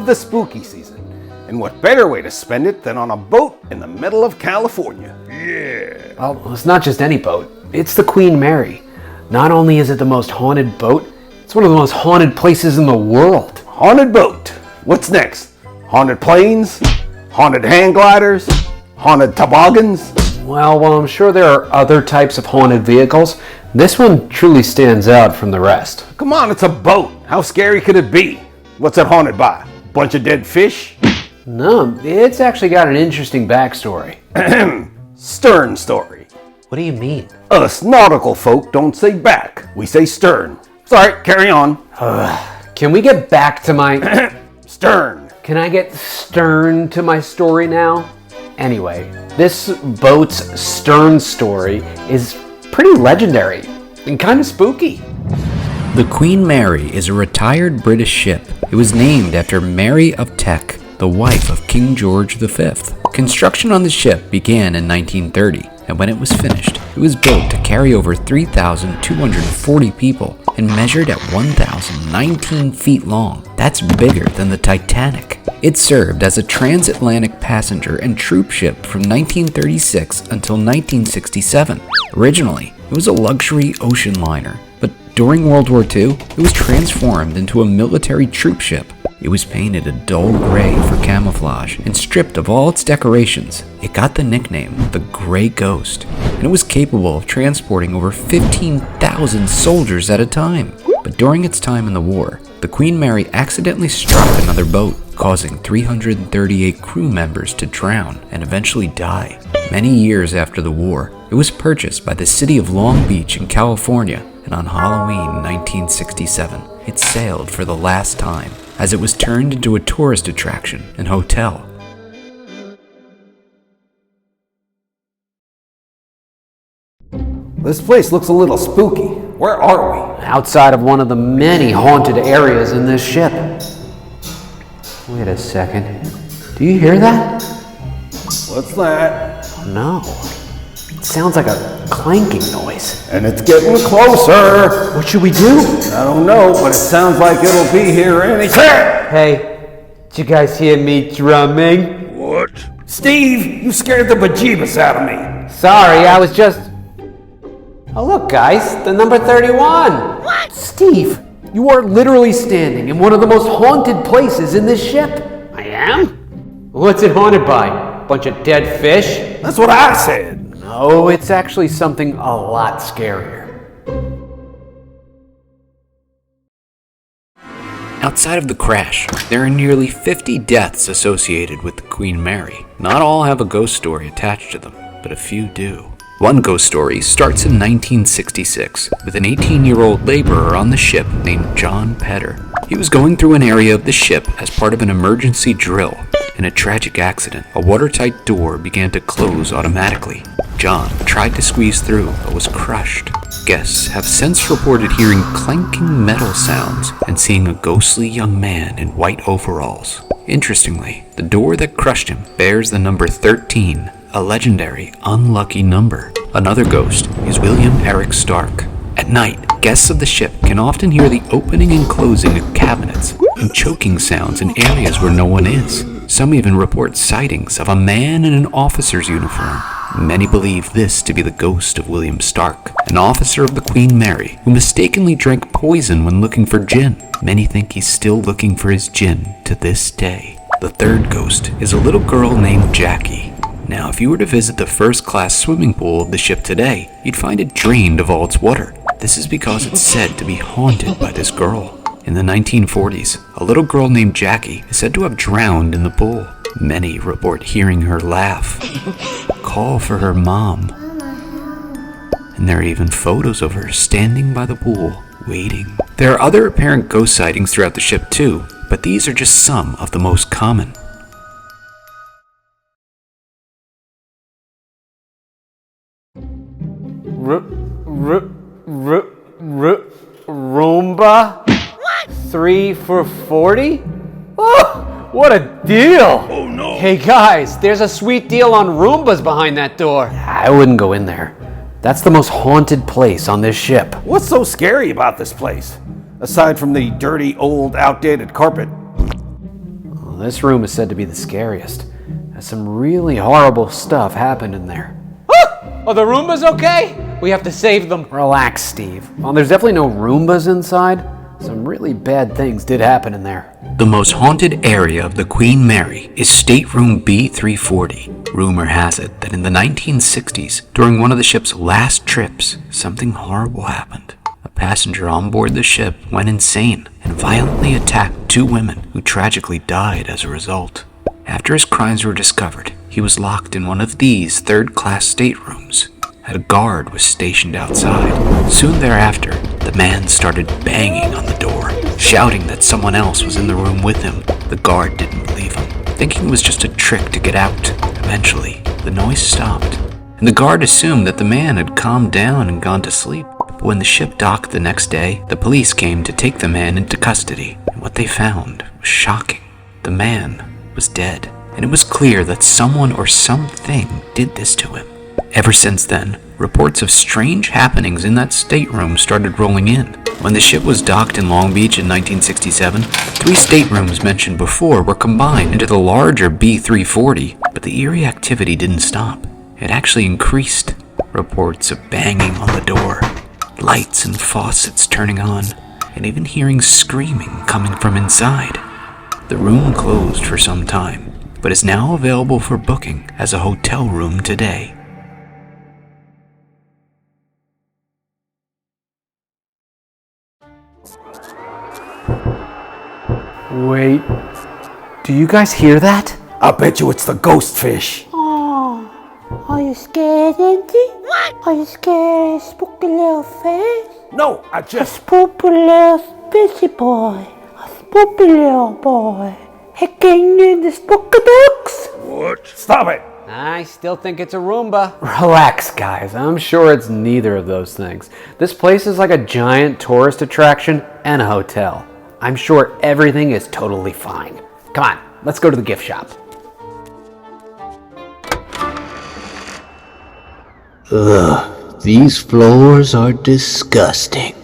the spooky season. And what better way to spend it than on a boat in the middle of California? Yeah. Well, it's not just any boat. It's the Queen Mary. Not only is it the most haunted boat, it's one of the most haunted places in the world. Haunted boat. What's next? Haunted planes? Haunted hang gliders? Haunted toboggans? Well, while I'm sure there are other types of haunted vehicles, this one truly stands out from the rest. Come on, it's a boat. How scary could it be? What's it haunted by? Bunch of dead fish? No, it's actually got an interesting backstory. Stern story. What do you mean? Us nautical folk don't say back. We say stern. Sorry, carry on. Can we get back to my... Stern. Can I get stern to my story now? Anyway, this boat's stern story is pretty legendary and kind of spooky. The Queen Mary is a retired British ship. It was named after Mary of Teck, the wife of King George V. Construction on the ship began in 1930, and when it was finished, it was built to carry over 3,240 people and measured at 1,019 feet long. That's bigger than the Titanic. It served as a transatlantic passenger and troop ship from 1936 until 1967. Originally, it was a luxury ocean liner, but during World War II, it was transformed into a military troop ship. It was painted a dull gray for camouflage and stripped of all its decorations. It got the nickname the Gray Ghost, and it was capable of transporting over 15,000 soldiers at a time. But during its time in the war, the Queen Mary accidentally struck another boat, causing 338 crew members to drown and eventually die. Many years after the war, it was purchased by the city of Long Beach in California, and on Halloween 1967, it sailed for the last time, as it was turned into a tourist attraction and hotel. This place looks a little spooky. Where are we? Outside of one of the many haunted areas in this ship. Wait a second. Do you hear that? What's that? No. It sounds like a clanking noise. And it's getting closer. What should we do? I don't know, but it sounds like it'll be here any second. Hey, did you guys hear me drumming? What? Steve, you scared the bejeebus out of me. Sorry, I was just... Oh look guys, the number 31! What? Steve, you are literally standing in one of the most haunted places in this ship. I am? What's it haunted by? Bunch of dead fish? That's what I said. No, it's actually something a lot scarier. Outside of the crash, there are nearly 50 deaths associated with the Queen Mary. Not all have a ghost story attached to them, but a few do. One ghost story starts in 1966 with an 18-year-old laborer on the ship named John Petter. He was going through an area of the ship as part of an emergency drill. In a tragic accident, a watertight door began to close automatically. John tried to squeeze through but was crushed. Guests have since reported hearing clanking metal sounds and seeing a ghostly young man in white overalls. Interestingly, the door that crushed him bears the number 13, a legendary unlucky number. Another ghost is William Eric Stark. At night, guests of the ship can often hear the opening and closing of cabinets and choking sounds in areas where no one is. Some even report sightings of a man in an officer's uniform. Many believe this to be the ghost of William Stark, an officer of the Queen Mary who mistakenly drank poison when looking for gin. Many think he's still looking for his gin to this day. The third ghost is a little girl named Jackie. Now, if you were to visit the first-class swimming pool of the ship today, you'd find it drained of all its water. This is because it's said to be haunted by this girl. In the 1940s, a little girl named Jackie is said to have drowned in the pool. Many report hearing her laugh, call for her mom. And there are even photos of her standing by the pool, waiting. There are other apparent ghost sightings throughout the ship too, but these are just some of the most common. Roomba? What? 3 for $40? Oh, what a deal! Oh no! Hey guys, there's a sweet deal on Roombas behind that door. I wouldn't go in there. That's the most haunted place on this ship. What's so scary about this place? Aside from the dirty, old, outdated carpet. this room is said to be the scariest, as some really horrible stuff happened in there. Are the Roombas okay? We have to save them. Relax, Steve. While there's definitely no Roombas inside, some really bad things did happen in there. The most haunted area of the Queen Mary is stateroom B340. Rumor has it that in the 1960s, during one of the ship's last trips, something horrible happened. A passenger on board the ship went insane and violently attacked 2 women who tragically died as a result. After his crimes were discovered, he was locked in one of these third-class staterooms. A guard was stationed outside. Soon thereafter, the man started banging on the door, shouting that someone else was in the room with him. The guard didn't believe him, thinking it was just a trick to get out. Eventually, the noise stopped, and the guard assumed that the man had calmed down and gone to sleep. But when the ship docked the next day, the police came to take the man into custody, and what they found was shocking. The man was dead, and it was clear that someone or something did this to him. Ever since then, reports of strange happenings in that stateroom started rolling in. When the ship was docked in Long Beach in 1967, 3 staterooms mentioned before were combined into the larger B340, but the eerie activity didn't stop. It actually increased. Reports of banging on the door, lights and faucets turning on, and even hearing screaming coming from inside. The room closed for some time, but is now available for booking as a hotel room today. Wait, do you guys hear that? I bet you it's the ghost fish. Oh, are you scared, Auntie? What? Are you scared, spooky little fish? No, I just... Spooky little fishy boy. A spooky little boy. Hacking in the spooky books. What? Stop it. I still think it's a Roomba. Relax, guys. I'm sure it's neither of those things. This place is like a giant tourist attraction and a hotel. I'm sure everything is totally fine. Come on, let's go to the gift shop. Ugh, these floors are disgusting.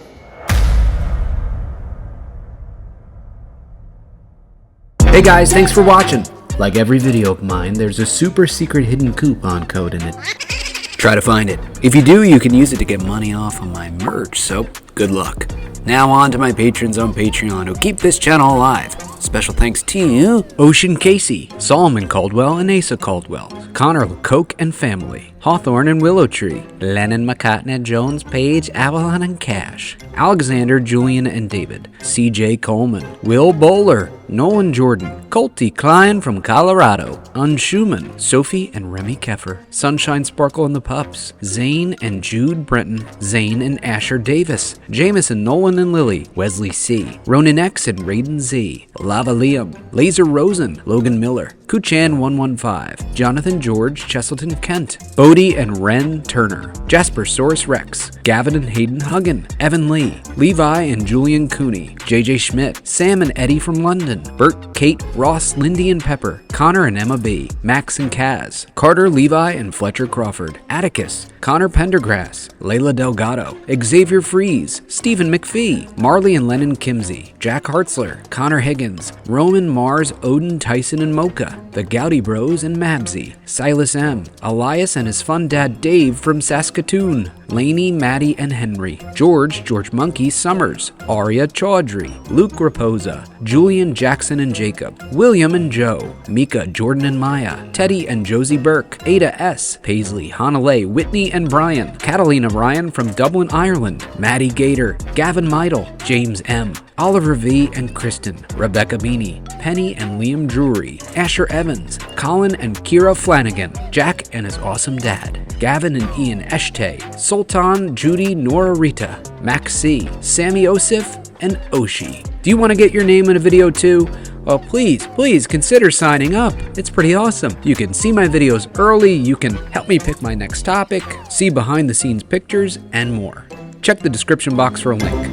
Hey guys, thanks for watching. Like every video of mine, there's a super secret hidden coupon code in it. Try to find it. If you do, you can use it to get money off on my merch, so good luck. Now on to my patrons on Patreon who keep this channel alive. Special thanks to Ocean Casey, Solomon Caldwell and Asa Caldwell, Connor LeCoque and family, Hawthorne and Willow Tree, Lennon McCartney, Jones, Page, Avalon and Cash, Alexander, Julian and David, CJ Coleman, Will Bowler, Nolan Jordan, Colty Klein from Colorado, Unschumann, Sophie and Remy Keffer, Sunshine Sparkle and the Pups, Zane and Jude Brenton, Zane and Asher Davis, Jameson, Nolan and Lily, Wesley C, Ronan X and Raiden Z, Lava Liam, Laser Rosen, Logan Miller, Kuchan 115, Jonathan George, Cheselton Kent, Bodie and Ren Turner, Jasper Source Rex, Gavin and Hayden Huggan, Evan Lee, Levi and Julian Cooney, JJ Schmidt, Sam and Eddie from London, Bert, Kate, Ross, Lindy and Pepper, Connor and Emma B, Max and Kaz, Carter, Levi and Fletcher Crawford, Atticus, Connor Pendergrass, Layla Delgado, Xavier Fries, Stephen McPhee, Marley and Lennon Kimsey, Jack Hartzler, Connor Higgins, Roman Mars, Odin, Tyson and Mocha, The Gowdy Bros and Mabsy, Silas M, Elias and his fun dad Dave from Saskatoon, Laney, Maddie and Henry, George Monkey Summers, Aria Chaudhry, Luke Raposa, Julian Jackson and Jacob, William and Joe, Mika, Jordan and Maya, Teddy and Josie Burke, Ada S, Paisley, Hanalei, Whitney and Brian, Catalina Ryan from Dublin, Ireland, Maddie Gator, Gavin Meidel, James M, Oliver V and Kristen, Rebecca Beanie, Penny and Liam Drury, Asher Evans, Colin and Kira Flanagan, Jack and his awesome dad, Gavin and Ian Eshtay, Sultan, Judy, Nora Rita, Max C, Sammy Osif, and Oshi. Do you want to get your name in a video too? Well, please consider signing up. It's pretty awesome. You can see my videos early, you can help me pick my next topic, see behind the scenes pictures, and more. Check the description box for a link.